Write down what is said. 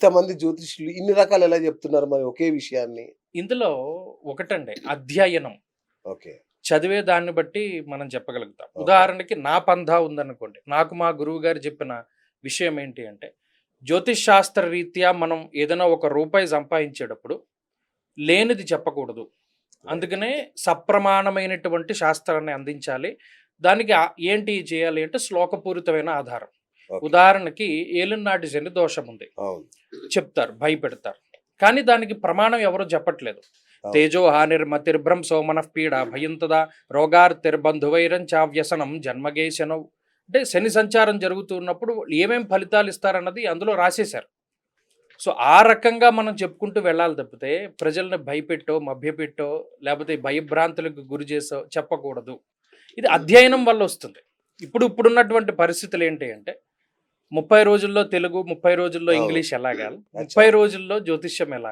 ఇంతమంది జ్యోతిష్యులు ఇన్ని రకాలు ఎలా చెప్తున్నారు మరి ఒకే విషయాన్ని? ఇందులో ఒకటండి అధ్యయనం. ఓకే. చదివే దాన్ని బట్టి మనం చెప్పగలుగుతాం. ఓకే. ఉదాహరణకి నా పంథా ఉందనుకోండి. నాకు మా గురువుగారు చెప్పిన విషయం ఏంటి అంటే, జ్యోతిష్ శాస్త్ర రీత్యా మనం ఏదైనా ఒక రూపాయి సంపాదించేటప్పుడు లేనిది చెప్పకూడదు. అందుకనే సప్రమాణమైనటువంటి శాస్త్రాన్ని అందించాలి. దానికి ఏంటి చేయాలి అంటే శ్లోకపూరితమైన ఆధారం. ఓకే. ఉదాహరణకి ఏలినాటి శని దోషం ఉంది. అవును. చెప్తారు, భయపెడతారు. కానీ దానికి ప్రమాణం ఎవరు చెప్పట్లేదు. అవును. తేజో హానిర్మతిర్భ్రంశో మనఃపీడ భయంతదా రోగార్తిర్బంధువైరం చావ్యసనం జన్మగేశనం. అంటే శని సంచారం జరుగుతున్నప్పుడు ఏమేం ఫలితాలు ఇస్తారన్నది అందులో రాసేశారు. సో ఆ రకంగా మనం చెప్పుకుంటూ వెళ్ళాలి తప్పితే ప్రజల్ని భయపెట్టో మభ్యపెట్టో లేకపోతే భయభ్రాంతులకు గురి చేసో చెప్పకూడదు. ఇది అధ్యయనం వల్ల వస్తుంది. ఇప్పుడున్నటువంటి పరిస్థితులు ఏంటి అంటే 30 రోజుల్లో తెలుగు, 30 రోజుల్లో అవును. ఇంగ్లీష్ ఎలాగా, అచ్చా. 30 రోజుల్లో జ్యోతిష్యం ఎలాగా.